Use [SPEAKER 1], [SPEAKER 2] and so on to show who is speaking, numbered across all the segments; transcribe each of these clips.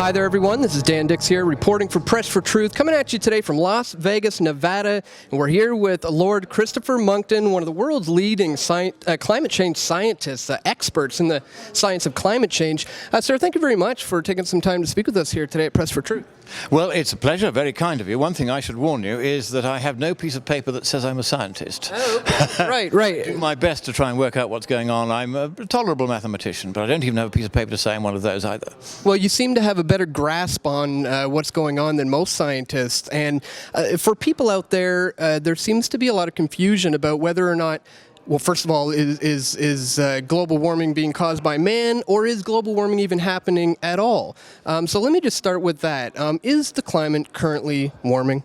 [SPEAKER 1] Hi there, everyone. This is Dan Dix here, reporting for Press for Truth, coming at you today from Las Vegas, Nevada. And we're here with Lord Christopher Monckton, one of the world's leading climate change scientists, experts in the science of climate change. Sir, thank you very much for taking some time to speak with us here today at Press for Truth.
[SPEAKER 2] Well, it's a pleasure. Very kind of you. One thing I should warn you is that I have no piece of paper that says I'm a scientist.
[SPEAKER 1] Oh, okay. Right.
[SPEAKER 2] I do my best to try and work out what's going on. I'm a tolerable mathematician, but I don't even have a piece of paper to say I'm one of those either.
[SPEAKER 1] Well, you seem to have a better grasp on what's going on than most scientists. And for people out there, there seems to be a lot of confusion about whether or not, well, first of all, is global warming being caused by man, or is global warming even happening at all? So let me just start with that. Is the climate currently warming?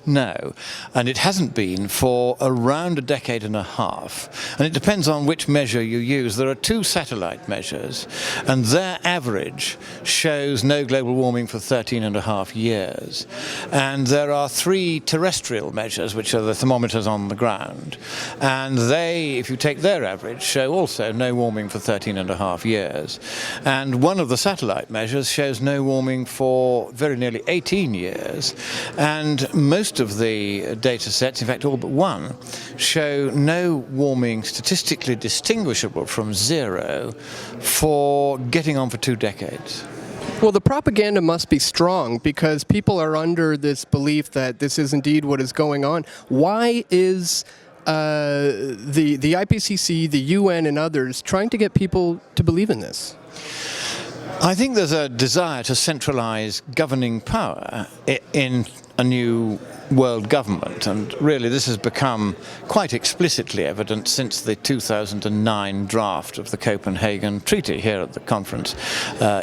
[SPEAKER 2] No, and it hasn't been for around a decade and a half. And it depends on which measure you use. There are two satellite measures, and their average shows no global warming for 13 and a half years. And there are three terrestrial measures, which are the thermometers on the ground. And they, if you take their average, show also no warming for 13 and a half years. And one of the satellite measures shows no warming for very nearly 18 years. And most of the data sets, in fact all but one, show no warming statistically distinguishable from zero for getting on for 2 decades.
[SPEAKER 1] Well, the propaganda must be strong because people are under this belief that this is indeed what is going on. Why is the Ipcc, the UN, and others trying to get people to believe in this?
[SPEAKER 2] I think there's a desire to centralize governing power in a new world government, and really this has become quite explicitly evident since the 2009 draft of the Copenhagen Treaty here at the conference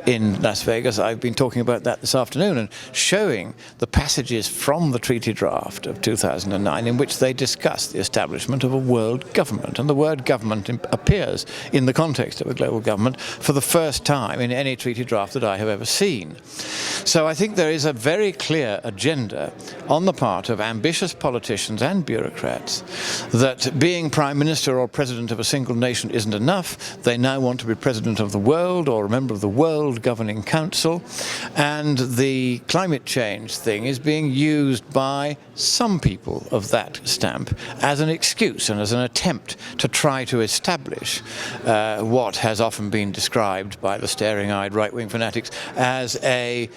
[SPEAKER 2] in Las Vegas. I've been talking about that this afternoon and showing the passages from the treaty draft of 2009 in which they discuss the establishment of a world government, and the word government appears in the context of a global government for the first time in any treaty draft that I have ever seen. So I think there is a very clear agenda on the part of ambitious politicians and bureaucrats that being Prime Minister or President of a single nation isn't enough. They now want to be President of the world or a member of the World Governing Council, and the climate change thing is being used by some people of that stamp as an excuse and as an attempt to try to establish what has often been described by the staring-eyed right-wing fanatics as a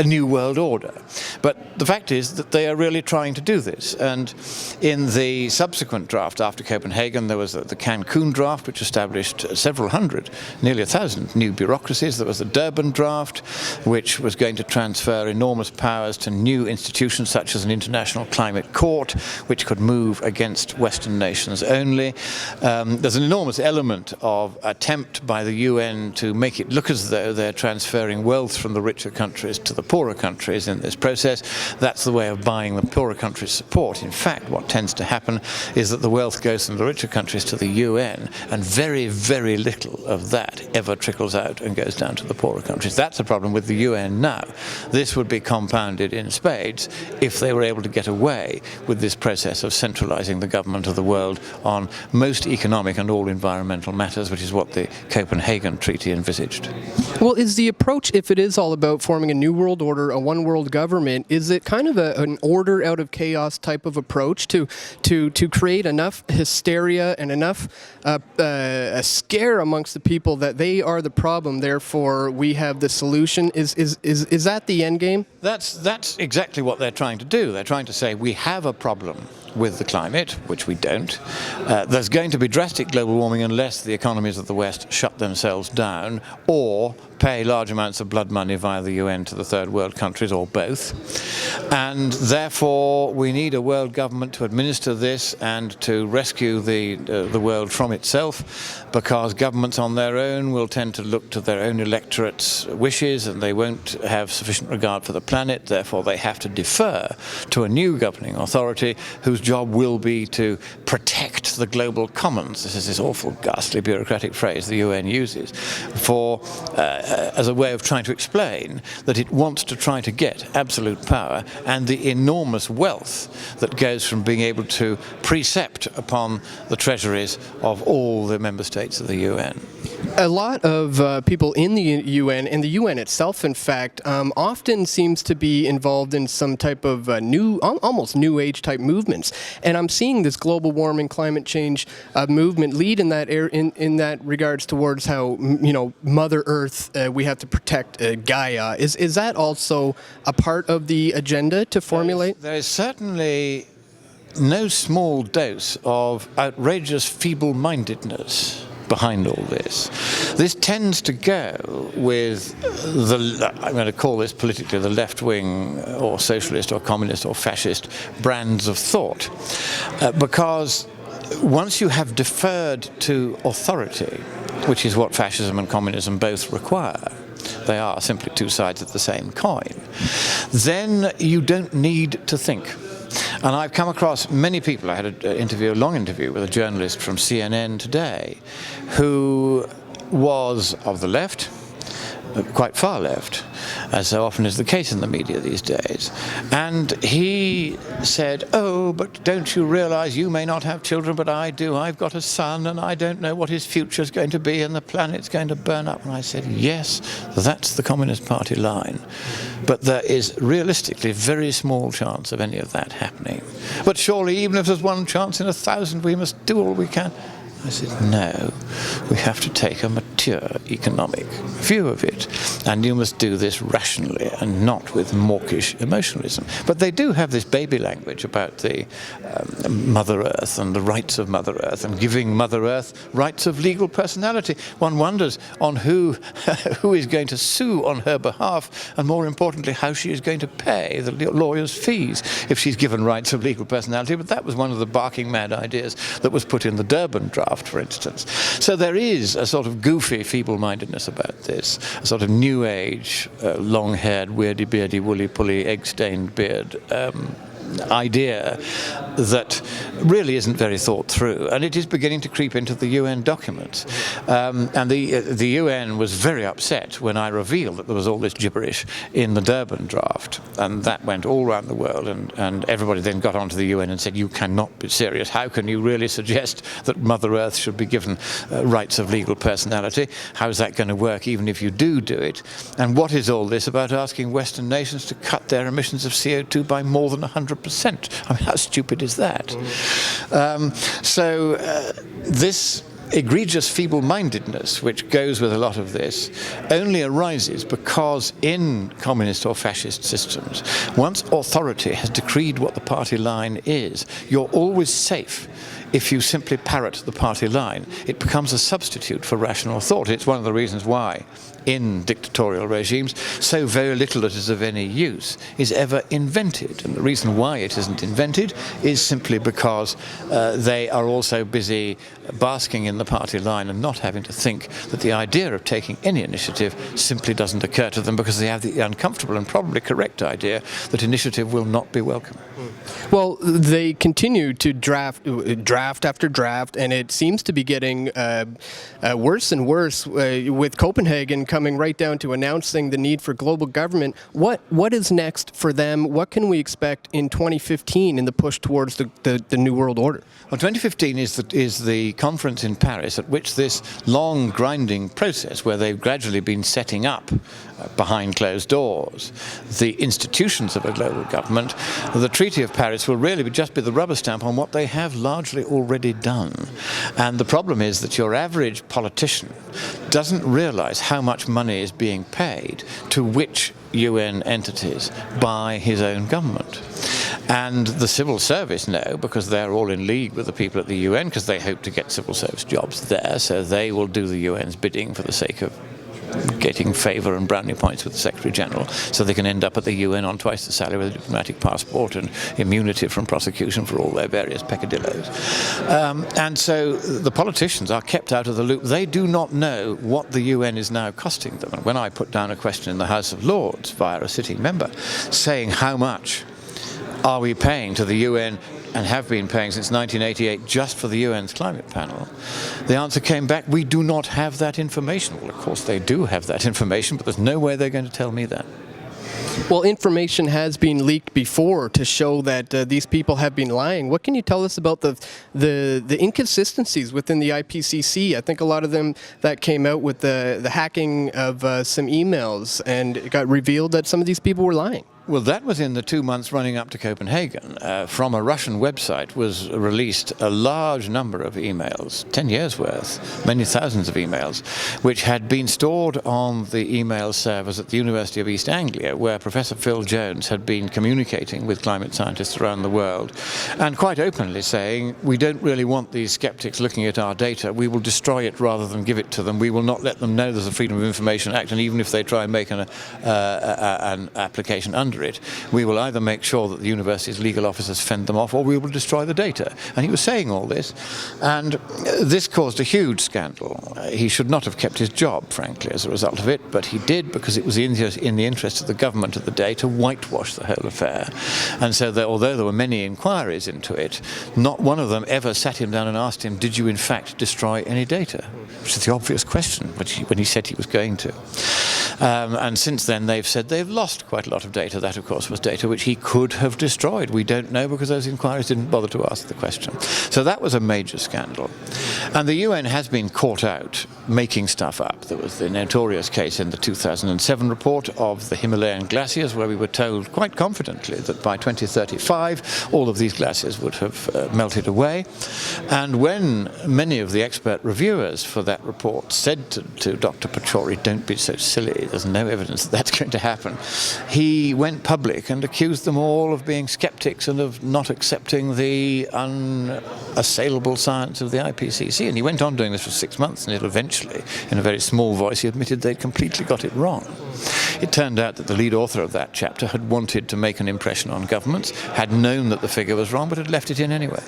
[SPEAKER 2] new world order. But the fact is that they are really trying to do this, and in the subsequent draft after Copenhagen there was the Cancun draft, which established several hundred, nearly 1,000 new bureaucracies. There was the Durban draft, which was going to transfer enormous powers to new institutions such as an international climate court, which could move against Western nations only. There's an enormous element of attempt by the UN to make it look as though they're transferring wealth from the richer countries to the poorer countries in this process. That's the way of buying the poorer countries' support. In fact, what tends to happen is that the wealth goes from the richer countries to the UN, and very, very little of that ever trickles out and goes down to the poorer countries. That's a problem with the UN now. This would be compounded in spades if they were able to get away with this process of centralizing the government of the world on most economic and all environmental matters, which is what the Copenhagen Treaty envisaged.
[SPEAKER 1] Well, is the approach, if it is all about forming a new world order, a one world government, is it kind of an order out of chaos type of approach to create enough hysteria and enough a scare amongst the people that they are the problem, therefore we have the solution? Is that the end game?
[SPEAKER 2] That's exactly what they're trying to do. They're trying to say we have a problem with the climate, which we don't. There's going to be drastic global warming unless the economies of the West shut themselves down or pay large amounts of blood money via the UN to the third world countries, or both. And therefore we need a world government to administer this and to rescue the world from itself, because governments on their own will tend to look to their own electorate's wishes and they won't have sufficient regard for the planet. Therefore they have to defer to a new governing authority whose job will be to protect the global commons. This is this awful, ghastly bureaucratic phrase the UN uses as a way of trying to explain that it wants to try to get absolute power and the enormous wealth that goes from being able to precept upon the treasuries of all the member states of the UN.
[SPEAKER 1] A lot of people in the UN, and the UN itself, in fact, often seems to be involved in some type of almost new age type movements. And I'm seeing this global warming, climate change movement lead in that in that regards towards how Mother Earth, we have to protect Gaia. Is that also a part of the agenda to formulate?
[SPEAKER 2] There is certainly no small dose of outrageous feeble-mindedness behind all this. This tends to go with I'm going to call this politically the left-wing or socialist or communist or fascist brands of thought, because once you have deferred to authority, which is what fascism and communism both require, they are simply two sides of the same coin, then you don't need to think. And I've come across many people. I had a long interview with a journalist from CNN today who was of the left, quite far left, as so often is the case in the media these days. And he said, "Oh, but don't you realize you may not have children, but I do. I've got a son, and I don't know what his future is going to be, and the planet's going to burn up." And I said, yes, that's the Communist Party line. But there is realistically very small chance of any of that happening. But surely, even if there's one chance in 1,000, we must do all we can. I said, no, we have to take a mature economic view of it, and you must do this rationally and not with mawkish emotionalism. But they do have this baby language about the Mother Earth and the rights of Mother Earth, and giving Mother Earth rights of legal personality. One wonders on who is going to sue on her behalf, and more importantly, how she is going to pay the lawyer's fees if she's given rights of legal personality. But that was one of the barking mad ideas that was put in the Durban draft, for instance. So there is a sort of goofy feeble-mindedness about this, a sort of new age, long-haired, weirdy-beardy, woolly-pully, egg-stained beard idea that really isn't very thought through, and it is beginning to creep into the UN documents. And the UN was very upset when I revealed that there was all this gibberish in the Durban draft, and that went all around the world, and everybody then got onto the UN and said, you cannot be serious. How can you really suggest that Mother Earth should be given rights of legal personality? How is that going to work even if you do it? And what is all this about asking Western nations to cut their emissions of CO2 by more than 100%? I mean, how stupid is that? This egregious feeble-mindedness, which goes with a lot of this, only arises because in communist or fascist systems, once authority has decreed what the party line is, you're always safe if you simply parrot the party line. It becomes a substitute for rational thought. It's one of the reasons why in dictatorial regimes so very little that is of any use is ever invented. And the reason why it isn't invented is simply because they are also busy basking in the party line and not having to think that the idea of taking any initiative simply doesn't occur to them, because they have the uncomfortable and probably correct idea that initiative will not be welcome.
[SPEAKER 1] Well, they continue to draft after draft, and it seems to be getting worse and worse, with Copenhagen coming right down to announcing the need for global government. What is next for them? What can we expect in 2015 in the push towards the New World Order?
[SPEAKER 2] Well, 2015 is the conference in Paris at which this long grinding process, where they've gradually been setting up behind closed doors the institutions of a global government, the Treaty of Paris will really just be the rubber stamp on what they have largely already done. And the problem is that your average politician doesn't realize how much money is being paid to which UN entities by his own government. And the civil service know, because they're all in league with the people at the UN, because they hope to get civil service jobs there, so they will do the UN's bidding for the sake of getting favour and brownie points with the Secretary General, so they can end up at the UN on twice the salary with a diplomatic passport and immunity from prosecution for all their various peccadilloes. And so the politicians are kept out of the loop. They do not know what the UN is now costing them. And when I put down a question in the House of Lords via a sitting member saying how much are we paying to the UN, and have been paying since 1988 just for the UN's climate panel, the answer came back, we do not have that information. Well, of course they do have that information, but there's no way they're going to tell me that.
[SPEAKER 1] Well, information has been leaked before to show that these people have been lying. What can you tell us about the inconsistencies within the Ipcc? I think a lot of them that came out with the hacking of some emails, and it got revealed that some of these people were lying.
[SPEAKER 2] Well, that was in the 2 months running up to Copenhagen. From a Russian website was released a large number of emails, 10 years worth, many thousands of emails, which had been stored on the email servers at the University of East Anglia, where Professor Phil Jones had been communicating with climate scientists around the world, and quite openly saying, we don't really want these skeptics looking at our data. We will destroy it rather than give it to them. We will not let them know there's a Freedom of Information Act, and even if they try and make an application under it, we will either make sure that the university's legal officers fend them off, or we will destroy the data. And he was saying all this, and this caused a huge scandal. He should not have kept his job, frankly, as a result of it, but he did, because it was in the interest of the government of the day to whitewash the whole affair. And so although there were many inquiries into it, not one of them ever sat him down and asked him, did you in fact destroy any data? Which is the obvious question when he said he was going to. And since then they've said they've lost quite a lot of data. That, of course, was data which he could have destroyed. We don't know, because those inquiries didn't bother to ask the question. So that was a major scandal. And the UN has been caught out making stuff up. There was the notorious case in the 2007 report of the Himalayan glaciers, where we were told quite confidently that by 2035 all of these glaciers would have melted away. And when many of the expert reviewers for that report said to Dr. Pachauri, don't be so silly, there's no evidence that that's going to happen, he went public and accused them all of being skeptics and of not accepting the unassailable science of the Ipcc. And he went on doing this for 6 months, and eventually, in a very small voice, he admitted they'd completely got it wrong. It turned out that the lead author of that chapter had wanted to make an impression on governments, had known that the figure was wrong, but had left it in anyway.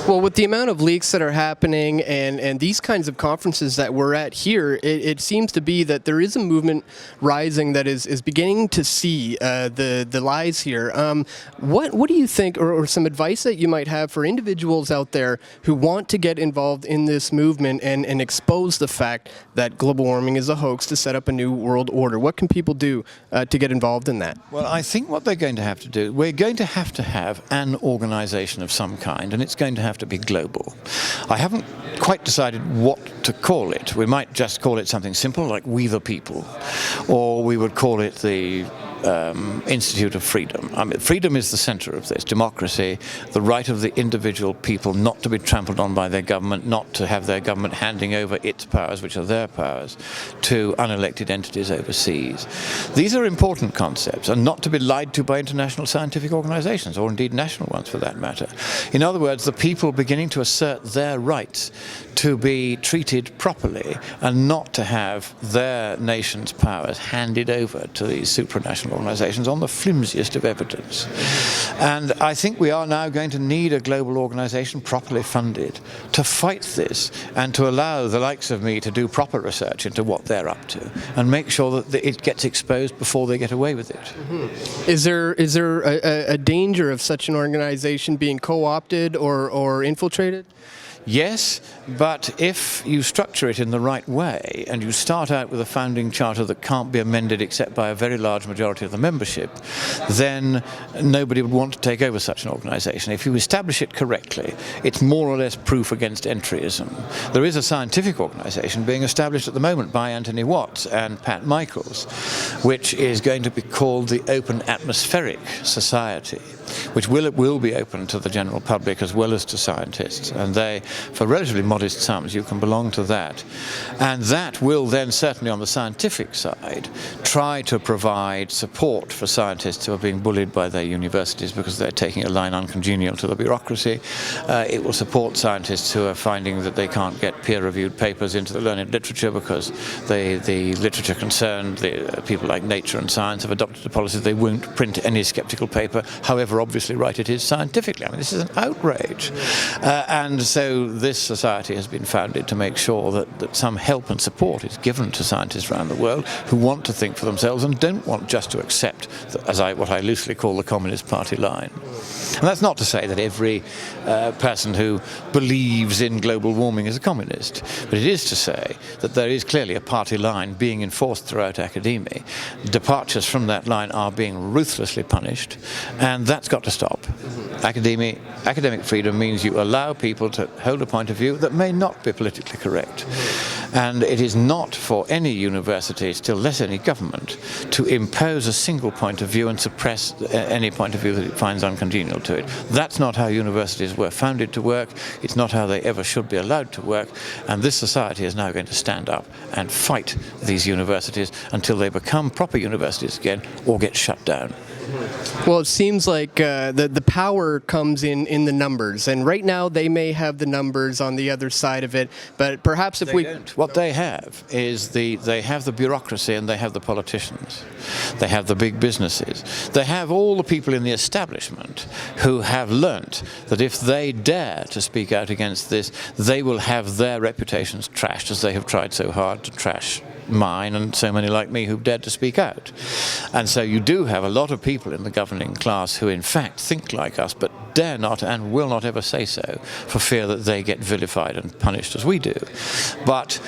[SPEAKER 1] Well, with the amount of leaks that are happening and these kinds of conferences that we're at here, it seems to be that there is a movement rising that is beginning to see the lies here. What do you think, or some advice that you might have for individuals out there who want to get involved in this movement and expose the fact that global warming is a hoax to set up a new world order? What can people do to get involved in that?
[SPEAKER 2] Well, I think what they're going to have to do, we're going to have an organization of some kind, and it's going to have to be global. I haven't quite decided what to call it. We might just call it something simple like We the People, or we would call it the Institute of Freedom. I mean, freedom is the center of this. Democracy, the right of the individual people not to be trampled on by their government, not to have their government handing over its powers, which are their powers, to unelected entities overseas. These are important concepts, and not to be lied to by international scientific organizations, or indeed national ones for that matter. In other words, the people beginning to assert their rights to be treated properly and not to have their nation's powers handed over to these supranational organizations on the flimsiest of evidence. And I think we are now going to need a global organization properly funded to fight this, and to allow the likes of me to do proper research into what they're up to and make sure that it gets exposed before they get away with it.
[SPEAKER 1] Mm-hmm. Is there a danger of such an organization being co-opted or infiltrated?
[SPEAKER 2] Yes, but if you structure it in the right way, and you start out with a founding charter that can't be amended except by a very large majority of the membership, then nobody would want to take over such an organization. If you establish it correctly, it's more or less proof against entryism. There is a scientific organization being established at the moment by Anthony Watts and Pat Michaels, which is going to be called the Open Atmospheric Society, which will be open to the general public as well as to scientists. And they, for relatively modest sums, you can belong to that. And that will then, certainly on the scientific side, try to provide support for scientists who are being bullied by their universities because they're taking a line uncongenial to the bureaucracy. It will support scientists who are finding that they can't get peer-reviewed papers into the learned literature because the literature concerned, the people like Nature and Science, have adopted a policy they won't print any skeptical paper, however however obviously right it is scientifically. I mean, this is an outrage. And so this society has been founded to make sure that some help and support is given to scientists around the world who want to think for themselves and don't want just to accept, what I loosely call the Communist Party line. And that's not to say that every person who believes in global warming is a communist, but it is to say that there is clearly a party line being enforced throughout academia. Departures from that line are being ruthlessly punished, and that's got to stop. Academic freedom means you allow people to hold a point of view that may not be politically correct. And it is not for any university, still less any government, to impose a single point of view and suppress any point of view that it finds uncongenial to it. That's not how universities were founded to work. It's not how they ever should be allowed to work. And this society is now going to stand up and fight these universities until they become proper universities again or get shut down.
[SPEAKER 1] Well, it seems like the power comes in the numbers, and right now they may have the numbers on the other side of it, but perhaps if
[SPEAKER 2] they don't. What they have is they have the bureaucracy and they have the politicians. They have the big businesses. They have all the people in the establishment who have learnt that if they dare to speak out against this, they will have their reputations trashed, as they have tried so hard to trash mine and so many like me who've dared to speak out. And so you do have a lot of people in the governing class who in fact think like us but dare not and will not ever say so for fear that they get vilified and punished as we do. But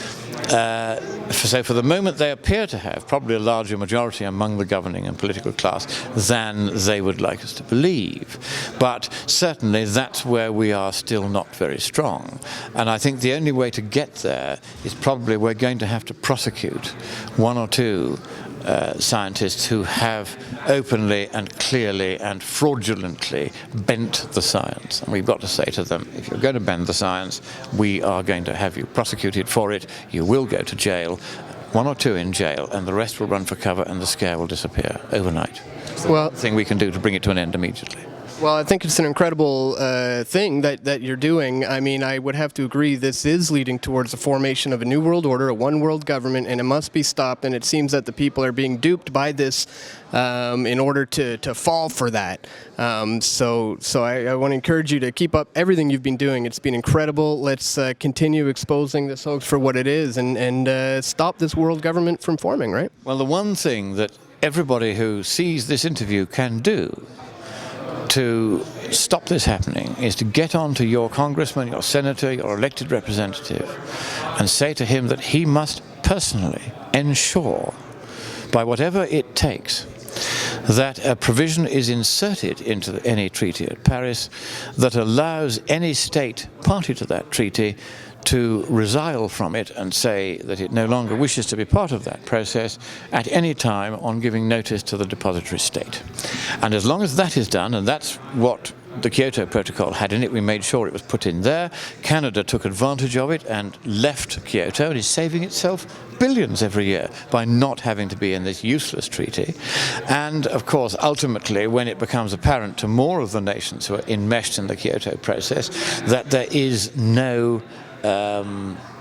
[SPEAKER 2] so for the moment they appear to have probably a larger majority among the governing and political class than they would like us to believe. But certainly that's where we are still not very strong. And I think the only way to get there is probably we're going to have to prosecute one or two scientists who have openly and clearly and fraudulently bent the science. And we've got to say to them, if you're going to bend the science, we are going to have you prosecuted for it. You will go to jail, one or two in jail, and the rest will run for cover and the scare will disappear overnight. It's the one thing we can do to bring it to an end immediately.
[SPEAKER 1] Well, I think it's an incredible thing that you're doing. I mean, I would have to agree this is leading towards the formation of a new world order, a one world government, and it must be stopped. And it seems that the people are being duped by this in order to fall for that. So I want to encourage you to keep up everything you've been doing. It's been incredible. Let's continue exposing this hoax for what it is and stop this world government from forming, right?
[SPEAKER 2] Well, the one thing that everybody who sees this interview can do to stop this happening is to get on to your congressman, your senator, your elected representative and say to him that he must personally ensure, by whatever it takes, that a provision is inserted into any treaty at Paris that allows any state party to that treaty to resile from it and say that it no longer wishes to be part of that process at any time on giving notice to the depository state. And as long as that is done, and that's what the Kyoto Protocol had in it, we made sure it was put in there. Canada took advantage of it and left Kyoto and is saving itself billions every year by not having to be in this useless treaty. And of course, ultimately, when it becomes apparent to more of the nations who are enmeshed in the Kyoto process that there is no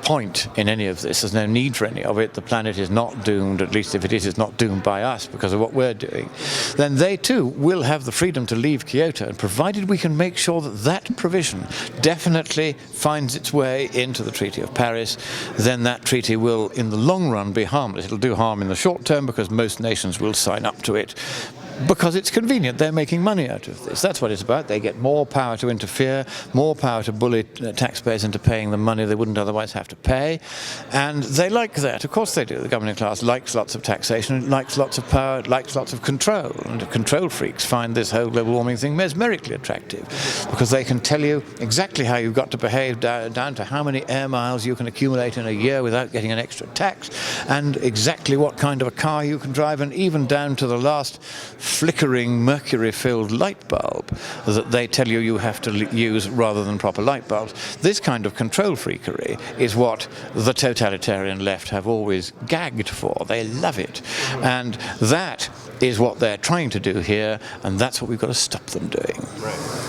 [SPEAKER 2] point in any of this, there's no need for any of it, the planet is not doomed, at least if it is, it's not doomed by us because of what we're doing, then they too will have the freedom to leave Kyoto, and provided we can make sure that that provision definitely finds its way into the Treaty of Paris, then that treaty will in the long run be harmless. It'll do harm in the short term because most nations will sign up to it because it's convenient. They're making money out of this. That's what it's about. They get more power to interfere, more power to bully taxpayers into paying the money they wouldn't otherwise have to pay. And they like that. Of course they do. The governing class likes lots of taxation, it likes lots of power, it likes lots of control. And control freaks find this whole global warming thing mesmerically attractive because they can tell you exactly how you've got to behave down to how many air miles you can accumulate in a year without getting an extra tax, and exactly what kind of a car you can drive, and even down to the last flickering mercury-filled light bulb that they tell you you have to use rather than proper light bulbs. This kind of control freakery is what the totalitarian left have always gagged for. They love it. And that is what they're trying to do here, and that's what we've got to stop them doing.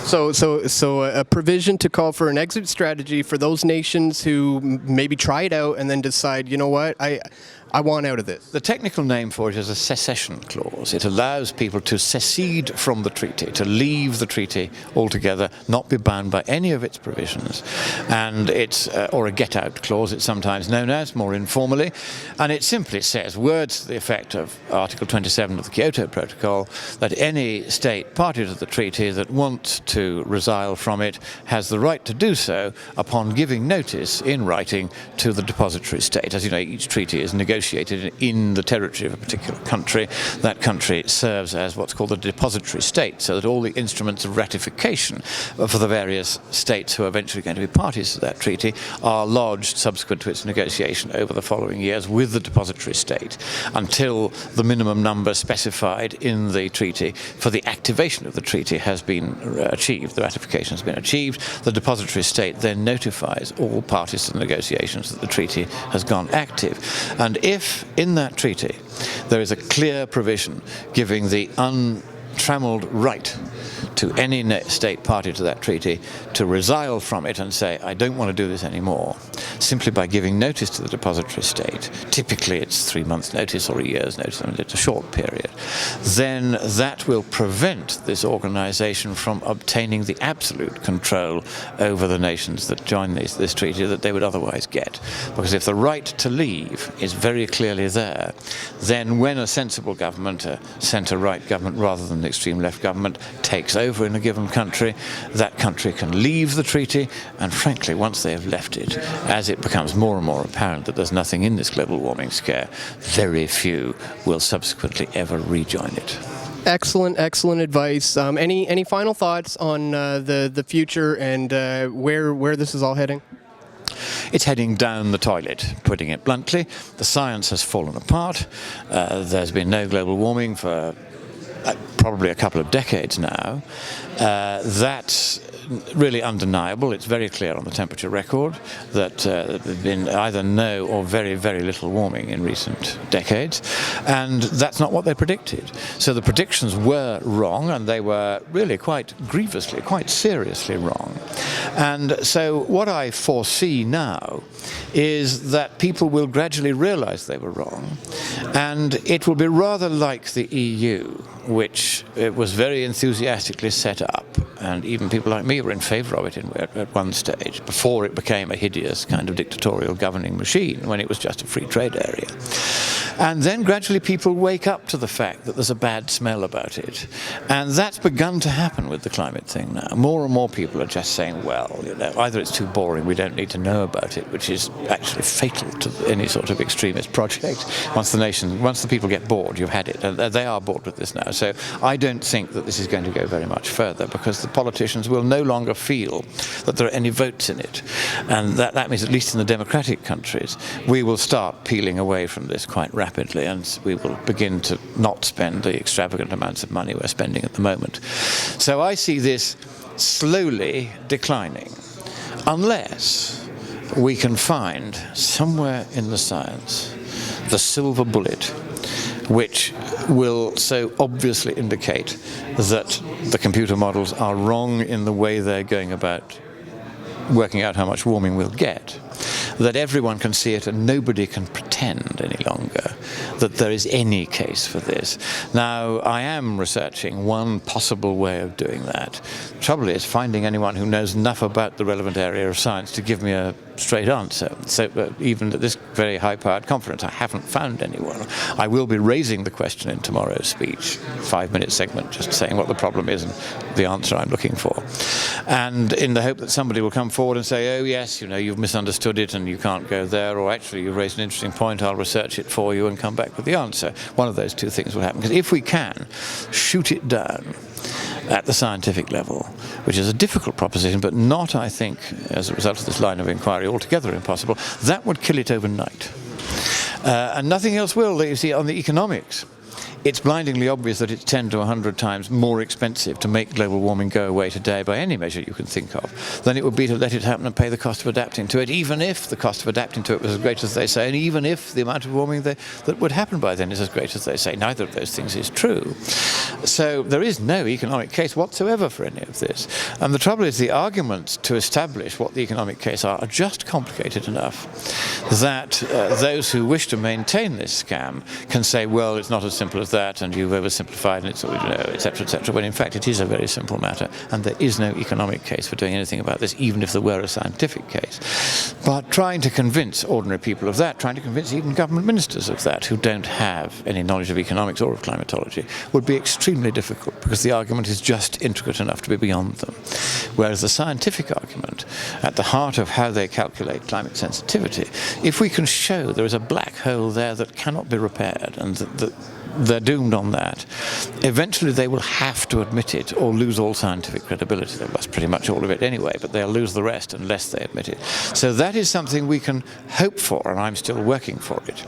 [SPEAKER 1] So a provision to call for an exit strategy for those nations who maybe try it out and then decide, you know what, I want out of this?
[SPEAKER 2] The technical name for it is a cessation clause. It allows people to secede from the treaty, to leave the treaty altogether, not be bound by any of its provisions. And it's, or a get-out clause, it's sometimes known as, more informally. And it simply says, words to the effect of Article 27 of the Kyoto Protocol, that any state party to the treaty that wants to resile from it has the right to do so upon giving notice in writing to the depository state. As you know, each treaty is negotiated in the territory of a particular country. That country serves as what's called a depository state, so that all the instruments of ratification for the various states who are eventually going to be parties to that treaty are lodged subsequent to its negotiation over the following years with the depository state until the minimum number specified in the treaty for the activation of the treaty has been achieved, the ratification has been achieved. The depository state then notifies all parties to the negotiations that the treaty has gone active. And if in that treaty there is a clear provision giving the untrammeled right to any state party to that treaty to resile from it and say, I don't want to do this anymore, simply by giving notice to the depository state, typically it's 3 months' notice or a year's notice, I mean, it's a short period, then that will prevent this organisation from obtaining the absolute control over the nations that join this treaty that they would otherwise get. Because if the right to leave is very clearly there, then when a sensible government, a centre-right government rather than an extreme-left government, takes over in a given country, that country can leave the treaty, and frankly, once they have left it, as it becomes more and more apparent that there's nothing in this global warming scare, very few will subsequently ever rejoin it.
[SPEAKER 1] Excellent advice. Any final thoughts on the future and where this is all heading?
[SPEAKER 2] It's heading down the toilet, putting it bluntly. The science has fallen apart. There's been no global warming for probably a couple of decades now. That's really undeniable. It's very clear on the temperature record that there's been either no or very, very little warming in recent decades, and that's not what they predicted. So the predictions were wrong, and they were really quite grievously, quite seriously wrong. And so what I foresee now is that people will gradually realize they were wrong, and it will be rather like the EU, which was very enthusiastically set up, and even people like me were in favour of it at one stage, before it became a hideous kind of dictatorial governing machine, when it was just a free trade area. And then gradually people wake up to the fact that there's a bad smell about it. And that's begun to happen with the climate thing now. More and more people are just saying, well, you know, either it's too boring, we don't need to know about it, which is actually fatal to any sort of extremist project. Once the people get bored, you've had it. And they are bored with this now. So I don't think that this is going to go very much further, because the politicians will no longer feel that there are any votes in it. And that means, at least in the democratic countries, we will start peeling away from this quite rapidly, and we will begin to not spend the extravagant amounts of money we're spending at the moment. So I see this slowly declining, unless we can find somewhere in the science the silver bullet, which will so obviously indicate that the computer models are wrong in the way they're going about working out how much warming we'll get, that everyone can see it and nobody can pretend any longer that there is any case for this. Now, I am researching one possible way of doing that. The trouble is finding anyone who knows enough about the relevant area of science to give me a straight answer. So even at this very high-powered conference, I haven't found anyone. I will be raising the question in tomorrow's speech, 5-minute segment, just saying what the problem is and the answer I'm looking for. And in the hope that somebody will come forward and say, oh yes, you know, you've misunderstood it and you can't go there, or actually you've raised an interesting point, I'll research it for you and come back with the answer. One of those two things will happen. Because if we can shoot it down at the scientific level, which is a difficult proposition, but not, I think, as a result of this line of inquiry, altogether impossible, that would kill it overnight. And nothing else will. You see, on the economics, it's blindingly obvious that it's 10 to 100 times more expensive to make global warming go away today by any measure you can think of than it would be to let it happen and pay the cost of adapting to it, even if the cost of adapting to it was as great as they say, and even if the amount of warming that would happen by then is as great as they say. Neither of those things is true. So there is no economic case whatsoever for any of this. And the trouble is the arguments to establish what the economic case are just complicated enough that those who wish to maintain this scam can say, well, it's not as simple as that, and you've oversimplified, and it's, etc., when in fact it is a very simple matter, and there is no economic case for doing anything about this, even if there were a scientific case. But trying to convince ordinary people of that, trying to convince even government ministers of that, who don't have any knowledge of economics or of climatology, would be extremely difficult, because the argument is just intricate enough to be beyond them. Whereas the scientific argument, at the heart of how they calculate climate sensitivity, if we can show there is a black hole there that cannot be repaired, and that they're doomed on that, eventually they will have to admit it or lose all scientific credibility. They've lost pretty much all of it anyway, but they'll lose the rest unless they admit it. So that is something we can hope for, and I'm still working for it.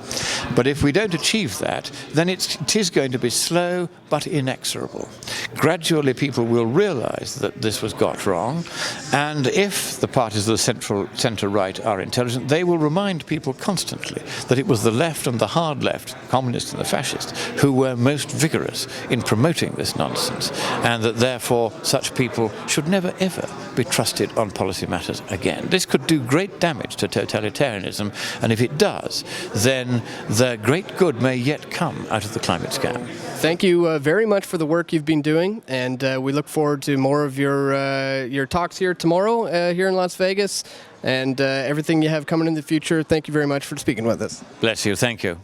[SPEAKER 2] But if we don't achieve that, then it is going to be slow but inexorable. Gradually people will realize that this was got wrong, and if the parties of the centre-right are intelligent, they will remind people constantly that it was the left and the hard left, communists and the fascists, who were most vigorous in promoting this nonsense, and that therefore such people should never ever be trusted on policy matters again. This could do great damage to totalitarianism, and if it does, then the great good may yet come out of the climate scam.
[SPEAKER 1] Thank you very much for the work you've been doing, and we look forward to more of your talks here tomorrow here in Las Vegas, and everything you have coming in the future. Thank you very much for speaking with us.
[SPEAKER 2] Bless you. Thank you.